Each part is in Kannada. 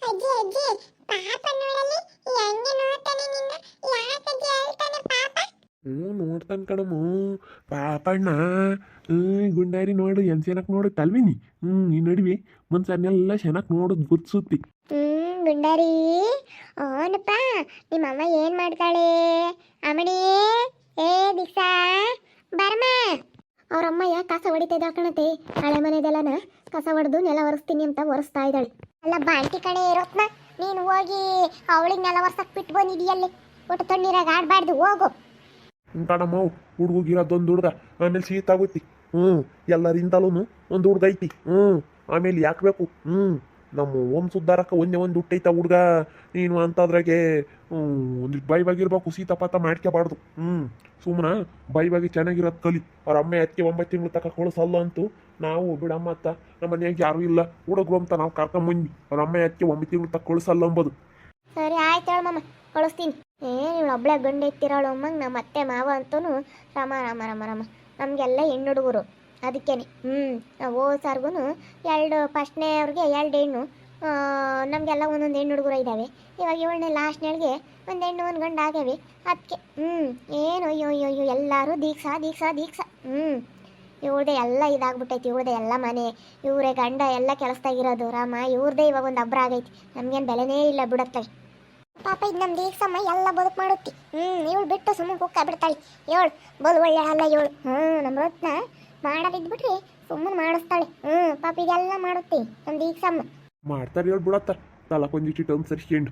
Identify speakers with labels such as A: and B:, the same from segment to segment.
A: ಅಜ್ಜಿ ಅಜ್ಜಿ ಪಾಪ ನೋಡಲಿ ಹೆಂಗೆ ನೋಡ್ತಾನೆ ನಿನ್ನ. ಯಾಕಜ್ಜಿ ಹೇಳ್ತಾನೆ ಪಾಪ?
B: ನೋಡ್ತಾನೆ ಕಣಮ್ಮ ಪಾಪಣ್ಣ. ಗುಂಡಾರಿ ನೋಡು ಎನ್ ಚೆನ್ನಾಗಿ ನೋಡು ಕಲ್ವಿನಿ. ಈ ನಡುವೆ ಮನ್ಸನ್ನೆಲ್ಲ ಚೆನ್ನಾಗಿ ನೋಡೋದು ಗುರ್ಸುತ್ತಿ.
A: ಗುಂಡಾರಿ ಅವನಪ್ಪ. ನಿಮ್ಮ ಅಮ್ಮ ಏನ್ ಮಾಡ್ತಾಳೆ? ಅಮ್ಮಣಿ, ಏ ದೀಕ್ಷಾ ಬರಮ್ಮ. ಅವ್ರಮ್ಮಯ್ಯ ಕಸ ಹೊಡಿತಾ ಇದ್ದಾಳೆ ಕಣತೆ. ಹಳೆ ಮನೆದೆಲ್ಲನ ಕಸ ಹೊಡೆದು ನೆಲ ಒರೆಸ್ತೀನಿ ಅಂತ ಒರೆಸ್ತಾ ಇದ್ದಾಳೆ. ಅಲ್ಲ ಬಾಂಟಿ ಕಣೆ ಇರೋತ್ನ, ನೀನು ಹೋಗಿ ಅವಳಿಗೆ ನೆಲ ಒರ್ಸಕ್ ಬಿಟ್ಟು ಬಂದಿದೀಯಲ್ಲಿ. ಒಟ್ಟು ತಣ್ಣೀರಾಗ ಆಡ್ಬಾರ್ದು, ಹೋಗು.
B: ಕಣಮ್ಮ ಹುಡುಗಿರೋದೊಂದು ಹುಡುಗ, ಆಮೇಲೆ ಶೀತ ಆಗುತ್ತೆ. ಎಲ್ಲರಿಂದಲೂ ಒಂದು ಹುಡುಗ ಐತಿ. ಆಮೇಲೆ ಯಾಕೆ ಬೇಕು? ನಮ್ಮ ವಂಶುದ್ಧಾರಕ ಒಂದೇ ಒಂದು ಹುಟ್ಟೈತ ಹುಡುಗ. ನೀನು ಅಂತದ್ರಾಗೆ ಒಂದು ಬೈವಾಗಿರ್ಬೇಕು, ಸೀತಾಪಾತ ಮಾಡ್ಕೋಬಾರ್ದು. ಸುಮ್ಮನೆ ಬೈವಾಗಿ ಚೆನ್ನಾಗಿರೋದು ಕಲಿ. ಅವ್ರ ಅಮ್ಮ ಅದಕ್ಕೆ 9 ತಿಂಗಳು ತಕ ಕಳಿಸಲ್ಲ ಅಂತೂ ನಾವು ಬಿಡಮ್ಮ ಅತ್ತ. ನಮ್ಮ ಮನೆಯಾಗ ಯಾರೂ ಇಲ್ಲ ಹುಡುಗರು ಅಂತ ನಾವು ಕರ್ಕೊಂಬಂದ್ವಿ. ಅವ್ರ ಅಮ್ಮ ಅದಕ್ಕೆ 9 ತಿಂಗಳು ತಕ ಕಳಿಸಲ್ಲ ಅಂಬೋದು. ಸರಿ
A: ಆಯ್ತು ಹೇಳಮ್ಮ, ಕಳಿಸ್ತೀನಿ. ಇವಳು ಒಬ್ಳೆ ಗಂಡು ಎತ್ತಿರೋಳು ಅಮ್ಮಂಗೆ ನಮ್ಮ ಅತ್ತೆ ಮಾವ ಅಂತೂ ರಾಮ ರಾಮ ರಾಮ ರಾಮ. ನಮಗೆಲ್ಲ ಹೆಣ್ಣು ಹುಡುಗರು ಅದಕ್ಕೇನೆ. ನಾವು ಸಾರ್ಗು ಎರಡು ಫಸ್ಟ್ನೇ ಅವ್ರಿಗೆ 2 ಹೆಣ್ಣು, ನಮಗೆಲ್ಲ ಒಂದೊಂದು ಹೆಣ್ಣು ಹುಡುಗರು ಇದ್ದಾವೆ. ಇವಾಗ ಇವಳನ್ನೇ ಲಾಸ್ಟ್ನೇಳಿಗೆ ಒಂದು ಹೆಣ್ಣು ಒಂದು ಗಂಡು ಆಗ್ಯಾವೆ. ಅದಕ್ಕೆ ಏನು ಅಯ್ಯೋ ಅಯ್ಯೋ ಅಯ್ಯೋ ಎಲ್ಲರೂ ದೀಕ್ಷಾ ದೀಕ್ಷಾ ದೀಕ್ಷಾ. ಇವ್ರದೇ ಎಲ್ಲ ಇದಾಗ್ಬಿಟ್ಟೈತಿ. ಇವ್ರದೇ ಎಲ್ಲ ಮನೆ, ಇವರೇ ಗಂಡ ಎಲ್ಲ ಕೆಲಸದಾಗಿರೋದು. ರಾಮ ಇವ್ರದೇ ಇವಾಗ ಒಂದು ಹಬ್ರ ಆಗೈತಿ. ನಮ್ಗೇನು ಬೆಲೆನೇ ಇಲ್ಲ ಬಿಡತ್ತೆ. ಪಾಪ ಇದು ನಮ್ಮ ದೀಕ್ಷಮ್ಮ ಎಲ್ಲ ಬದುಕು ಮಾಡುತ್ತಿ. ಇವಳು ಬಿಟ್ಟು ಸುಮ್ಮನೆ ಕುಕ್ಕ ಬಿಡ್ತಾಳೆ. ಇವಳು ಬಲು ಒಳ್ಳೆ ಅಲ್ಲ ಇವಳು. ನಮ್ಮ ರತ್ನ ಮಾಡೋದಿದ್ಬಿಟ್ರಿ ಸುಮ್ಮನೆ ಮಾಡಿಸ್ತಾಳೆ. ಪಾಪ ಇದೆಲ್ಲ ಮಾಡುತ್ತಿ ನಮ್ಮ ದೀಕ್ಷಮ್ಮ.
B: ಮಾಡ್ತಾರೆ ಹೇಳಿ ಬಿಡತ್ತ ತಲಕೊಂದಿಟ್ಟು ಅನುಸರಿಸ್ಕೊಂಡು.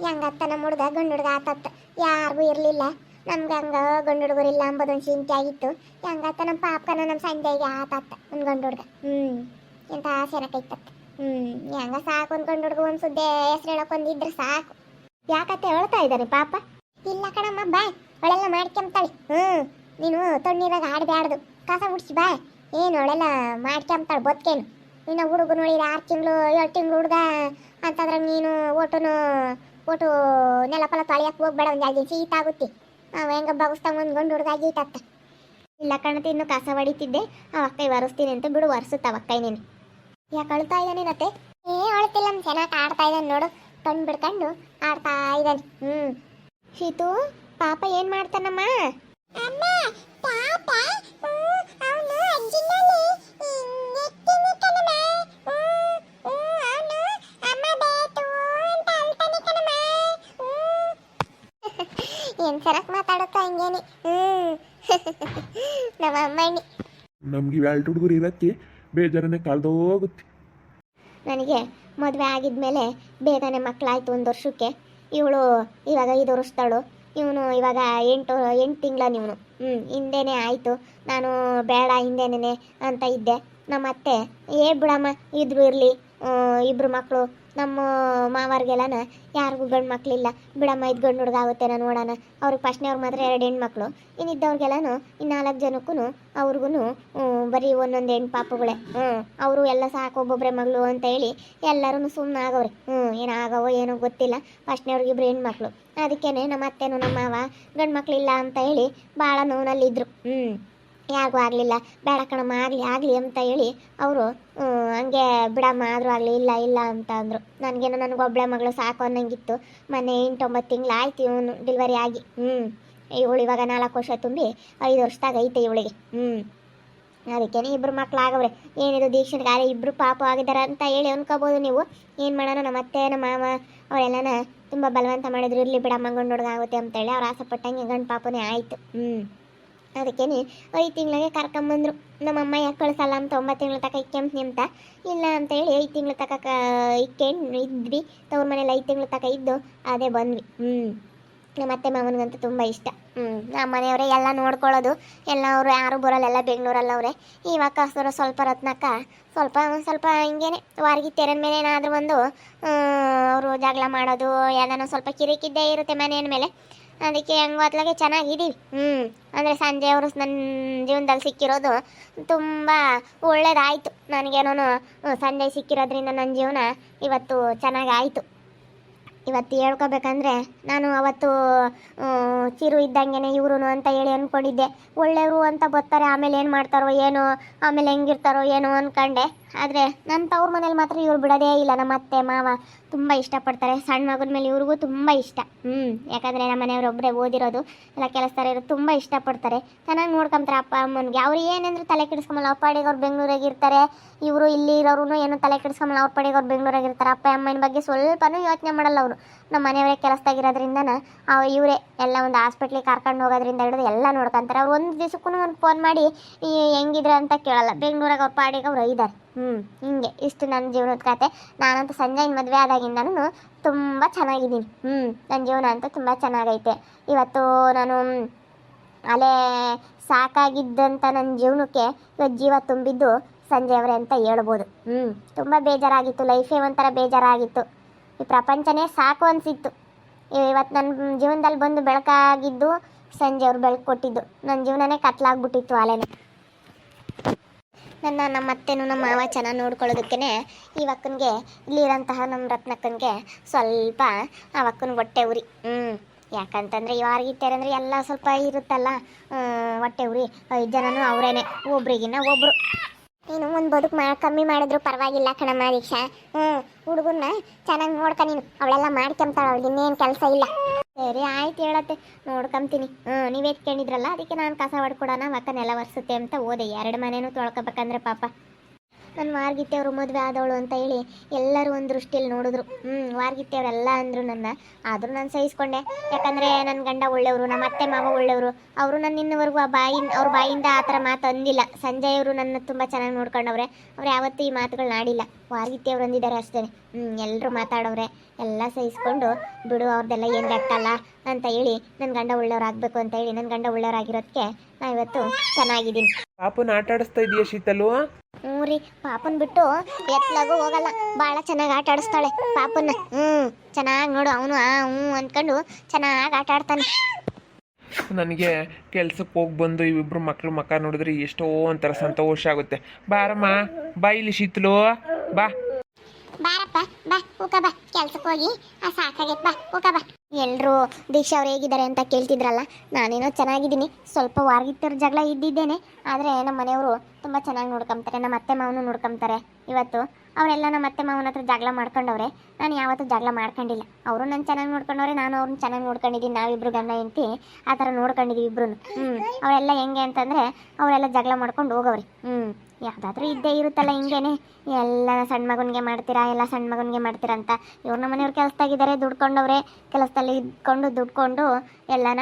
A: ಹೆಂಗತ್ತ ನಮ್ಮ ಹುಡುಗ ಗಂಡು ಹುಡುಗ ಆತತ್ತ. ಯಾರಿಗೂ ಇರಲಿಲ್ಲ ನಮ್ಗೆ ಹಂಗ ಗಂಡು ಹುಡುಗರಿಲ್ಲ ಅಂಬೋದೊಂದು ಚಿಂತೆ ಆಗಿತ್ತು. ಹೆಂಗತ್ತ ನಮ್ಮ ಪಾಪನ ನಮ್ಮ ಸಂಜೆಗೆ ಆತತ್ತ ಒಂದು ಗಂಡು ಹುಡುಗ. ಎಂತ ಸೆನಕೈತತ್ತ. ಹೆಂಗ ಸಾಕು ಒಂದು ಗಂಡು ಹುಡುಗ ಒಂದು ಸುದ್ದಿ ಹೆಸರು ಹೇಳಕ್ಕೊಂದಿದ್ರೆ ಸಾಕು. ಯಾಕತ್ತೆ ಹೇಳ್ತಾ ಇದ್ದಾನೆ ಪಾಪ? ಇಲ್ಲ ಕಣಮ್ಮ ಬಾ, ಅವಳೆಲ್ಲ ಮಾಡ್ಕೊಂತಾಳೆ. ನೀನು ತಣ್ಣೀರಾಗ ಆಡಬ್ಯಾಡ್ದು, ಕಸ ಉಡ್ಸಿ ಬಾ. ಏನು ಅವಳೆಲ್ಲ ಮಾಡ್ಕೊಂತಾಳೆ ಬದುಕೇನು. ಇನ್ನು ಹುಡುಗ ನೋಡಿದ್ರೆ 6 ತಿಂಗಳು 7 ತಿಂಗಳು ಹುಡುಗ ಅಂತಂದ್ರೆ ನೀನು ಒಟ್ಟು ನೆಲ ಫಲ ತೊಳೆಯಕ್ಕೆ ಹೋಗ್ಬೇಡ. ಒಂದು 2 ದಿನ ಶೀತ ಆಗುತ್ತೆ. ನಾವು ಹೆಂಗ ಬಗಸ್ತಾಗ ಒಂದು ಗಂಡು ಹುಡುಗ ಆಗೀತತ್ತ. ಇಲ್ಲ ಕಣತೆ, ಇನ್ನು ಕಸ ಹೊಡಿತಿದ್ದೆ. ಅವಕ್ಕೈ ಒರೆಸ್ತೀನಿ ಅಂತ ಬಿಡು, ಒರೆಸುತ್ತ ಅವಕ್ಕೈ. ನೀನು ಯಾಕೆ ಅಳ್ತಾ ಇದ್ದಾನೆ ನತ್ತೆ? ಅಳ್ತಿಲ್ಲ, ಚೆನ್ನಾಗಿ ಆಡ್ತಾ ಇದ್ದಾನೆ ನೋಡು. ಕಣ್ಣು ಬಿಡ್ಕೊಂಡು ಆಡ್ತಾ ಇದ್ದಾನೆ. ಶೀತು ಪಾಪ ಏನ್ ಮಾಡ್ತಾನಮ್ಮ? ಏನ್ ಸರಕ್ ಮಾತಾಡುತ್ತಾ ಹಂಗೇನಿ. ನಮ್ಮ ಅಮ್ಮಣ್ಣಿ
B: ನಮ್ಗೆ 2 ಹುಡುಗರು ಇರೋಕ್ಕೆ ಬೇಜಾರನೆ ಕಳೆದೋಗುತ್ತೆ.
A: ನನಗೆ ಮದುವೆ ಆಗಿದ್ಮೇಲೆ ಬೇಗನೆ ಮಕ್ಕಳಾಯ್ತು 1 ವರ್ಷಕ್ಕೆ. ಇವಳು ಇವಾಗ 5 ವರ್ಷದವಳು. ಇವನು ಇವಾಗ 8 ತಿಂಗಳ. ಇವನು ಹಿಂದೆನೇ ಆಯಿತು. ನಾನು ಬೇಡ ಹಿಂದೆನೇ ಅಂತ ಇದ್ದೆ. ನಮ್ಮ ಅತ್ತೆ ಬಿಡಮ್ಮ ಇದ್ರು ಇರಲಿ, 2 ಮಕ್ಕಳು ನಮ್ಮ ಮಾವರ್ಗೆಲ್ಲನ ಯಾರಿಗೂ ಗಂಡು ಮಕ್ಕಳಿಲ್ಲ ಬಿಡಮ್ಮ, 5 ಗಂಡು ಹುಡುಗ ಆಗುತ್ತೇನೋ ನೋಡೋಣ. ಅವ್ರಿಗೆ ಫಸ್ಟ್ನೇವ್ರಿಗೆ ಮಾತ್ರ 2 ಹೆಣ್ಣು ಮಕ್ಕಳು. ಇನ್ನಿದ್ದವ್ರಿಗೆಲ್ಲನೂ 4 ಜನಕ್ಕೂ ಅವ್ರಿಗೂ ಬರೀ ಒಂದೊಂದು ಹೆಣ್ಣು ಪಾಪುಗಳೇ. ಅವರು ಎಲ್ಲ ಸಾಕು ಒಬ್ಬೊಬ್ಬರೇ ಮಗಳು ಅಂತ ಹೇಳಿ ಎಲ್ಲರೂ ಸುಮ್ಮನೆ ಆಗವ್ರಿ. ಏನಾಗವೋ ಏನೋ ಗೊತ್ತಿಲ್ಲ. ಫಸ್ಟ್ನೇವ್ರಿಗೆ 2 ಹೆಣ್ಣು ಮಕ್ಕಳು. ಅದಕ್ಕೇನೆ ನಮ್ಮ ಅತ್ತೆನೂ ನಮ್ಮ ಮಾವ ಗಂಡು ಮಕ್ಕಳಿಲ್ಲ ಅಂತ ಹೇಳಿ ಭಾಳ ನೋವಲ್ಲಿದ್ದರು. ಯಾರಿಗೂ ಆಗಲಿಲ್ಲ. ಬೇಡ ಕಣಮ್ಮ ಆಗಲಿ ಅಂತ ಹೇಳಿ ಅವರು ಹಂಗೆ ಬಿಡಮ್ಮ ಆದರೂ ಆಗಲಿ ಇಲ್ಲ ಅಂತ ಅಂದರು. ನನಗೇನೋ ನನಗೊಬ್ಬಳೆ ಮಗಳು ಸಾಕು ಅನ್ನಂಗಿತ್ತು. ಮೊನ್ನೆ 8-9 ತಿಂಗಳು ಆಯ್ತು ಇವನು ಡೆಲಿವರಿ ಆಗಿ. ಇವಳು ಇವಾಗ 4 ವರ್ಷ ತುಂಬಿ 5 ವರ್ಷದಾಗ ಐತೆ ಇವಳಿಗೆ. ಅದಕ್ಕೇನೆ 2 ಮಕ್ಳು ಆಗವ್ರೆ. ಏನಿದು ದೀಕ್ಷೆಗಾರ 2 ಪಾಪ ಆಗಿದ್ದಾರೆ ಅಂತ ಹೇಳಿ ಅನ್ಕೋಬೋದು ನೀವು. ಏನು ಮಾಡೋಣ, ನಮ್ಮ ಅತ್ತೆ ನಮ್ಮ ಮಾವ ಅವರೆಲ್ಲನ ತುಂಬ ಬಲವಂತ ಮಾಡಿದ್ರು. ಇರಲಿ ಬಿಡಮ್ಮ ಗಂಡು ಹುಡುಗ ಆಗುತ್ತೆ ಅಂತೇಳಿ ಅವ್ರು ಆಸೆಪಟ್ಟಂಗೆ ಗಂಡು ಪಾಪನೇ ಆಯಿತು. ಅದಕ್ಕೇನೆ 5 ತಿಂಗಳಿಗೆ ಕರ್ಕೊಂಬಂದ್ರು. ನಮ್ಮಮ್ಮ ಯಾಕೆ ಕಳಿಸಲ್ಲ ಅಂತ 9 ತಿಂಗಳ ತಕ ಇಕ್ಕೆಂಪ್ನಿ ಅಂತ ಇಲ್ಲ ಅಂತ ಹೇಳಿ 5 ತಿಂಗಳ ತಕ ಇಕ್ಕೆಂಡು ಇದ್ವಿ. ತವ್ರ ಮನೇಲಿ 5 ತಿಂಗಳ ತಕ ಇದ್ದು ಅದೇ ಬಂದ್ವಿ. ನಮ್ಮ ಅತ್ತೆ ಮಾವನಿಗಂತೂ ತುಂಬ ಇಷ್ಟ. ನಮ್ಮ ಮನೆಯವರೇ ಎಲ್ಲ ನೋಡ್ಕೊಳ್ಳೋದು. ಎಲ್ಲ ಅವರು ಯಾರು ಬರೋಲ್ಲ, ಎಲ್ಲ ಬೆಂಗಳೂರಲ್ಲವ್ರೆ. ಇವಾಗ ಕಸರು ಸ್ವಲ್ಪ ರತ್ನಕ್ಕ ಸ್ವಲ್ಪ ಹಿಂಗೇನೆ ವಾರಿಗೆ ತೆರೆದ ಮೇಲೆ ಏನಾದರೂ ಒಂದು ಅವರು ಜಗಳ ಮಾಡೋದು ಯಾವ್ದಾನ ಸ್ವಲ್ಪ ಕಿರಿಕಿದ್ದೇ ಇರುತ್ತೆ ಮನೆಯ ಮೇಲೆ. ಅದಕ್ಕೆ ಹೆಂಗೊತ್ಲಾಗೆ ಚೆನ್ನಾಗಿದ್ದೀವಿ. ಅಂದರೆ ಸಂಜೆ ಅವರು ನನ್ನ ಜೀವನದಲ್ಲಿ ಸಿಕ್ಕಿರೋದು ತುಂಬ ಒಳ್ಳೇದಾಯಿತು. ನನಗೇನೋ ಸಂಜೆ ಸಿಕ್ಕಿರೋದ್ರಿಂದ ನನ್ನ ಜೀವನ ಇವತ್ತು ಚೆನ್ನಾಗಾಯಿತು. ಇವತ್ತು ಹೇಳ್ಕೊಬೇಕಂದ್ರೆ ನಾನು ಅವತ್ತು ಚಿರು ಇದ್ದಂಗೆನೆ ಇವರು ಅಂತ ಹೇಳಿ ಅಂದ್ಕೊಂಡಿದ್ದೆ. ಒಳ್ಳೆಯವರು ಅಂತ ಬರ್ತಾರೆ, ಆಮೇಲೆ ಏನು ಮಾಡ್ತಾರೋ ಏನೋ, ಆಮೇಲೆ ಹೆಂಗಿರ್ತಾರೋ ಏನೋ ಅಂದ್ಕೊಂಡೆ. ಆದರೆ ನನ್ನ ತವ್ರ ಮನೇಲಿ ಮಾತ್ರ ಇವ್ರು ಬಿಡೋದೇ ಇಲ್ಲ. ನಮ್ಮ ಅತ್ತೆ ಮಾವ ತುಂಬ ಇಷ್ಟಪಡ್ತಾರೆ. ಸಣ್ಣ ಮಗನ ಮೇಲೆ ಇವ್ರಿಗೂ ತುಂಬ ಇಷ್ಟ. ಯಾಕಂದರೆ ನಮ್ಮ ಮನೆಯವ್ರೊಬ್ಬರೇ ಓದಿರೋದು, ಎಲ್ಲ ಕೆಲಸದಾರ ಇರೋದು, ತುಂಬ ಇಷ್ಟಪಡ್ತಾರೆ. ಚೆನ್ನಾಗಿ ನೋಡ್ಕೊಂತಾರೆ ಅಪ್ಪ ಅಮ್ಮನಿಗೆ. ಅವ್ರು ಏನಂದ್ರೆ ತಲೆ ಕೆಡಿಸ್ಕೊಂಬಲ್ಲ. ಅವ್ರ ಪಾಡಿಗೆ ಅವ್ರು ಬೆಂಗಳೂರಾಗ ಇರ್ತಾರೆ. ಇವರು ಇಲ್ಲಿ ಇರೋರು ಏನೋ ತಲೆ ಕೆಡಿಸ್ಕೊಂಬಲ್ಲ. ಅವ್ರ ಪಾಡಿಗೆ ಅವ್ರು ಬೆಂಗಳೂರಾಗ ಇರ್ತಾರೆ. ಅಪ್ಪ ಅಮ್ಮನ ಬಗ್ಗೆ ಸ್ವಲ್ಪನೂ ಯೋಚನೆ ಮಾಡಲ್ಲ ಅವರು. ನಮ್ಮ ಮನೆಯವರೇ ಕೆಲಸದಾಗಿರೋದ್ರಿಂದ ಇವರೇ ಎಲ್ಲ ಒಂದು ಹಾಸ್ಪಿಟ್ಲಿಗೆ ಕರ್ಕೊಂಡು ಹೋಗೋದ್ರಿಂದ ಹಿಡಿದು ಎಲ್ಲ ನೋಡ್ಕೊಂತಾರೆ. ಅವ್ರು ಒಂದು ದಿವಸಕ್ಕೂ ಒಂದು ಫೋನ್ ಮಾಡಿ ಹೆಂಗಿದ್ರೆ ಅಂತ ಕೇಳಲ್ಲ. ಬೆಂಗಳೂರಾಗ ಅವ್ರ ಪಾಡಿಗೆ ಅವ್ರು ಇದ್ದಾರೆ. ಹಿಂಗೆ ಇಷ್ಟು ನನ್ನ ಜೀವನದ ಕತೆ. ನಾನಂತೂ ಸಂಜಯನ ಮದುವೆ ಆದಾಗಿಂದನೂ ತುಂಬ ಚೆನ್ನಾಗಿದ್ದೀನಿ. ನನ್ನ ಜೀವನ ಅಂತೂ ತುಂಬ ಚೆನ್ನಾಗೈತೆ. ಇವತ್ತು ನಾನು ಅಲ್ಲೇ ಸಾಕಾಗಿದ್ದಂಥ ನನ್ನ ಜೀವನಕ್ಕೆ ಇವತ್ತು ಜೀವ ತುಂಬಿದ್ದು ಸಂಜೆ ಅವರೇ ಅಂತ ಹೇಳ್ಬೋದು. ತುಂಬ ಬೇಜಾರಾಗಿತ್ತು. ಲೈಫೇ ಒಂಥರ ಬೇಜಾರಾಗಿತ್ತು. ಈ ಪ್ರಪಂಚನೇ ಸಾಕು ಅನಿಸಿತ್ತು. ಇವತ್ತು ನನ್ನ ಜೀವನದಲ್ಲಿ ಬಂದು ಬೆಳಕಾಗಿದ್ದು ಸಂಜೆ ಅವ್ರು ಬೆಳಕು ಕೊಟ್ಟಿದ್ದು. ನನ್ನ ಜೀವನನೇ ಕತ್ಲಾಗ್ಬಿಟ್ಟಿತ್ತು ಅಲ್ಲೇನೆ. ನಮ್ಮ ಅತ್ತೆನೂ ನಮ್ಮ ಮಾವ ಚೆನ್ನಾಗಿ ನೋಡ್ಕೊಳ್ಳೋದಕ್ಕೇ ಈ ಅಕ್ಕನಿಗೆ, ಇಲ್ಲಿರೋಂತಹ ನಮ್ಮ ರತ್ನಕ್ಕನಿಗೆ ಸ್ವಲ್ಪ ಆ ಅಕ್ಕನ ಹೊಟ್ಟೆ ಉರಿ. ಯಾಕಂತಂದರೆ ಯಾರಿಗಿತ್ತಾರೆ ಅಂದರೆ ಎಲ್ಲ ಸ್ವಲ್ಪ ಇರುತ್ತಲ್ಲ ಹೊಟ್ಟೆ ಉರಿ. 5 ಜನನೂ ಅವರೇನೆ, ಒಬ್ರಿಗಿನ್ನ ಒಬ್ಬರು. ನೀನು ಒಂದು ಬದುಕು ಕಮ್ಮಿ ಮಾಡಿದ್ರು ಪರವಾಗಿಲ್ಲ ಕಣಮ್ಮ ದೀಕ್ಷಾ. ಹುಡುಗನ್ನ ಚೆನ್ನಾಗಿ ನೋಡ್ಕ ನೀನು. ಅವಳೆಲ್ಲ ಮಾಡ್ಕೊಂತಾಳೆ, ಅವಳಿಗೆ ಇನ್ನೇನು ಕೆಲಸ ಇಲ್ಲ. ಸರಿ ಆಯ್ತು ಹೇಳತ್ತೆ, ನೋಡ್ಕೊಂತೀನಿ. ನೀವು ಎತ್ಕೊಂಡಿದ್ರಲ್ಲ, ಅದಕ್ಕೆ ನಾನು ಕಸ ಹೊಡ್ಕೊಡೋಣ, ಮಕ್ಕನೆಲ್ಲ ಒರೆಸುತ್ತೆ ಅಂತ ಹೋದೆ. 2 ಮನೇನೂ ತೊಳ್ಕೊಬೇಕಂದ್ರೆ ಪಾಪ ನನ್ನ ವಾರ್ಗಿತ್ತಿ ಅವರು ಮದುವೆ ಆದವಳು ಅಂತ ಹೇಳಿ ಎಲ್ಲರೂ ಒಂದು ದೃಷ್ಟಿಯಲ್ಲಿ ನೋಡಿದ್ರು. ವಾರ್ಗಿತ್ತಿ ಅವರೆಲ್ಲ ಅಂದರು ನನ್ನ. ಆದರೂ ನಾನು ಸಹಿಸ್ಕೊಂಡೆ. ಯಾಕಂದರೆ ನನ್ನ ಗಂಡ ಒಳ್ಳೆಯವರು, ನಮ್ಮ ಅತ್ತೆ ಮಾವ ಒಳ್ಳೆಯವರು. ಅವರು ನನ್ನ ಇನ್ನವರೆಗೂ ಅವ್ರ ಬಾಯಿಂದ ಆ ಥರ ಮಾತು ಅಂದಿಲ್ಲ. ಸಂಜಯ್ ಅವರು ನನ್ನ ತುಂಬ ಚೆನ್ನಾಗಿ ನೋಡ್ಕೊಂಡವ್ರೆ. ಅವ್ರು ಯಾವತ್ತೂ ಈ ಮಾತುಗಳನ್ನ ಆಡಿಲ್ಲ. ವಾರ್ಗಿತ್ತಿ ಅವ್ರು ಅಂದಿದ್ದಾರೆ ಅಷ್ಟೇ. ಎಲ್ಲರೂ ಮಾತಾಡೋರೆ. ಎಲ್ಲ ಸಹಿಸ್ಕೊಂಡು ಬಿಡು, ಅವ್ರದ್ದೆಲ್ಲ ಏನು ಲೆಕ್ಕಲ್ಲ ಅಂತ ಹೇಳಿ ನನ್ನ ಗಂಡ ಒಳ್ಳೆಯವ್ರಾಗಬೇಕು ಅಂತ ಹೇಳಿ ನನ್ನ ಗಂಡ ಒಳ್ಳೆಯವ್ರಾಗಿರೋದಕ್ಕೆ ನಾ ಇವತ್ತು ಚೆನ್ನಾಗಿದ್ದೀನಿ.
B: ಪಾಪನ ಆಟ ಆಡಿಸ್ತಾ ಇದೆಯಾ ಶೀತಲು?
A: ರೀ, ಪಾಪನ್ ಬಿಟ್ಟು ಎತ್ಲಾಗೂ ಹೋಗಲ್ಲ. ಭಾಳ ಚೆನ್ನಾಗಿ ಆಟ ಆಡಿಸ್ತಾಳೆ ಪಾಪನ್ನ. ಚೆನ್ನಾಗಿ ನೋಡು, ಅವನು ಅಂದ್ಕೊಂಡು ಚೆನ್ನಾಗಿ ಆಟ ಆಡ್ತಾನೆ.
B: ನನಗೆ ಕೆಲ್ಸಕ್ಕೆ ಹೋಗಿ ಬಂದು ಇವಿಬ್ರು ಮಕ್ಳು ಮಕ್ಕ ನೋಡಿದ್ರೆ ಎಷ್ಟೋ ಒಂಥರ ಸಂತೋಷ ಆಗುತ್ತೆ. ಬಾರಮ್ಮ, ಬಾ ಇಲ್ಲಿ ಶೀತಲು, ಬಾ
A: ಬಾರಪ್ಪ, ಬಾ ಕೂಕ ಬಾ. ಕೆಲ್ಸಕ್ಕೆ ಹೋಗಿ ಸಾಕಾಗೈತೆ, ಬಾ ಕೂಕ ಬಾ. ಎಲ್ಲರೂ ದೀಕ್ಷಾ ಅವ್ರು ಹೇಗಿದ್ದಾರೆ ಅಂತ ಕೇಳ್ತಿದ್ರಲ್ಲ, ನಾನೇನೋ ಚೆನ್ನಾಗಿದ್ದೀನಿ. ಸ್ವಲ್ಪ ವಾರ್ಗಿತ್ತವ್ರ ಜಗಳ ಇದ್ದಿದ್ದೇನೆ, ಆದರೆ ನಮ್ಮ ಮನೆಯವರು ತುಂಬ ಚೆನ್ನಾಗಿ ನೋಡ್ಕೊಂತಾರೆ. ನಮ್ಮ ಅತ್ತೆ ಮಾವನು ನೋಡ್ಕೊಂತಾರೆ. ಇವತ್ತು ಅವರೆಲ್ಲ ನಮ್ಮ ಅತ್ತೆ ಮಾವನ ಹತ್ರ ಜಗಳ ಮಾಡ್ಕೊಂಡವ್ರೆ. ನಾನು ಯಾವತ್ತೂ ಜಗಳ ಮಾಡ್ಕೊಂಡಿಲ್ಲ. ಅವರು ನನ್ನ ಚೆನ್ನಾಗಿ ನೋಡ್ಕೊಂಡವ್ರೆ, ನಾನು ಅವ್ರನ್ನ ಚೆನ್ನಾಗಿ ನೋಡ್ಕೊಂಡಿದ್ದೀನಿ. ನಾವಿಬ್ರು ಗಂಡ ಹೆಂಡತಿ ಆ ಥರ ನೋಡ್ಕೊಂಡಿದ್ದೀವಿ ಇಬ್ರು. ಅವರೆಲ್ಲ ಹೆಂಗೆ ಅಂತಂದರೆ ಅವರೆಲ್ಲ ಜಗಳ ಮಾಡ್ಕೊಂಡು ಹೋಗವ್ರಿ. ಯಾವುದಾದ್ರೂ ಇದ್ದೇ ಇರುತ್ತಲ್ಲ ಹಿಂಗೇನೆ. ಎಲ್ಲ ಸಣ್ಣ ಮಗನಿಗೆ ಮಾಡ್ತೀರಾ, ಎಲ್ಲ ಸಣ್ಣ ಮಗನಿಗೆ ಮಾಡ್ತೀರಾ ಅಂತ. ಇವ್ರು ನಮ್ಮ ಮನೆಯವ್ರು ಕೆಲಸದಾಗಿದ್ದಾರೆ, ದುಡ್ಕೊಂಡವ್ರೆ. ಕೆಲಸದಲ್ಲಿ ಇದ್ಕೊಂಡು ದುಡ್ಕೊಂಡು ಎಲ್ಲನ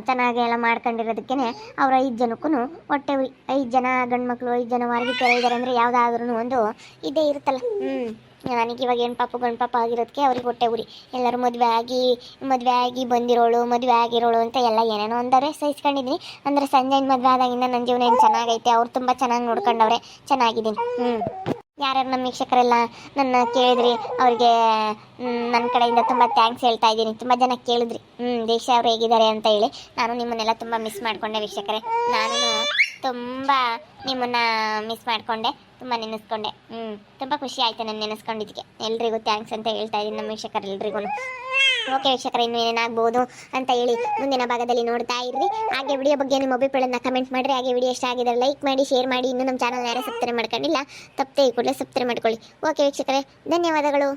A: ಚೆನ್ನಾಗಿ ಎಲ್ಲ ಮಾಡ್ಕೊಂಡಿರೋದಕ್ಕೇ ಅವ್ರ 5 ಜನಕ್ಕೂ ಹೊಟ್ಟೆ ಉರಿ. 5 ಜನ ಗಂಡು ಮಕ್ಕಳು, 5 ಜನ ವಾರ್ಗಿತ್ತಿ ಇದ್ದಾರೆ ಅಂದರೆ ಯಾವುದಾದ್ರೂ ಒಂದು ಇದೇ ಇರುತ್ತಲ್ಲ. ನನಗೆ ಇವಾಗ ಹೆಣ್ಪಾಪು ಗಂಡು ಪಾಪ ಆಗಿರೋದಕ್ಕೆ ಅವ್ರಿಗೆ ಹೊಟ್ಟೆ ಉರಿ. ಎಲ್ಲರೂ ಮದುವೆ ಆಗಿ ಬಂದಿರೋಳು, ಮದುವೆ ಆಗಿರೋಳು ಅಂತ ಎಲ್ಲ ಏನೇನೋ ಅಂದರೆ ಸಹಿಸ್ಕೊಂಡಿದ್ದೀನಿ. ಅಂದರೆ ಸಂಜೆನ ಮದುವೆ ಆದಾಗಿಂದ ನನ್ನ ಜೀವನ ಏನು ಚೆನ್ನಾಗೈತೆ. ಅವ್ರು ತುಂಬ ಚೆನ್ನಾಗಿ ನೋಡ್ಕೊಂಡವ್ರೆ, ಚೆನ್ನಾಗಿದ್ದೀನಿ. ಯಾರ್ಯಾರು ನಮ್ಮ ವೀಕ್ಷಕರೆಲ್ಲ ನನ್ನ ಕೇಳಿದ್ರಿ, ಅವ್ರಿಗೆ ನನ್ನ ಕಡೆಯಿಂದ ತುಂಬ ಥ್ಯಾಂಕ್ಸ್ ಹೇಳ್ತಾ ಇದ್ದೀನಿ. ತುಂಬ ಜನ ಕೇಳಿದ್ರಿ ದೀಕ್ಷಾ ಅವ್ರು ಹೇಗಿದ್ದಾರೆ ಅಂತ ಹೇಳಿ. ನಾನು ನಿಮ್ಮನ್ನೆಲ್ಲ ತುಂಬ ಮಿಸ್ ಮಾಡಿಕೊಂಡೆ ವೀಕ್ಷಕರೇ. ನಾನು ತುಂಬ ನಿಮ್ಮನ್ನು ಮಿಸ್ ಮಾಡಿಕೊಂಡೆ, ತುಂಬ ನೆನೆಸ್ಕೊಂಡೆ. ತುಂಬ ಖುಷಿ ಆಯಿತು ನಾನು ನೆನೆಸ್ಕೊಂಡಿದ್ದಕ್ಕೆ. ಎಲ್ರಿಗೂ ಥ್ಯಾಂಕ್ಸ್ ಅಂತ ಹೇಳ್ತಾ ಇದ್ದೀನಿ, ನಮ್ಮ ವೀಕ್ಷಕರೆಲ್ರಿಗೂ. ಓಕೆ ವೀಕ್ಷಕರೇ, ಇನ್ನೂ ಏನಾಗ್ಬೋದು ಅಂತ ಹೇಳಿ ಮುಂದಿನ ಭಾಗದಲ್ಲಿ ನೋಡ್ತಾ ಇರ್ರಿ. ಹಾಗೆ ವಿಡಿಯೋ ಬಗ್ಗೆ ನಿಮ್ಮ ಅಭಿಪ್ರಾಯನ ಕಮೆಂಟ್ ಮಾಡಿರಿ. ಹಾಗೆ ವಿಡಿಯೋ ಇಷ್ಟ ಆಗಿದ್ರೆ ಲೈಕ್ ಮಾಡಿ, ಶೇರ್ ಮಾಡಿ. ಇನ್ನೂ ನಮ್ಮ ಚಾನಲ್ ಯಾರೇ ಸಬ್ಸ್ಕ್ರೈಬ್ ಮಾಡ್ಕೊಂಡಿಲ್ಲ, ತಪ್ಪದೆ ಈ ಕೂಡಲೇ ಸಬ್ಸ್ಕ್ರೈಬ್ ಮಾಡ್ಕೊಳ್ಳಿ. ಓಕೆ ವೀಕ್ಷಕರೇ, ಧನ್ಯವಾದಗಳು.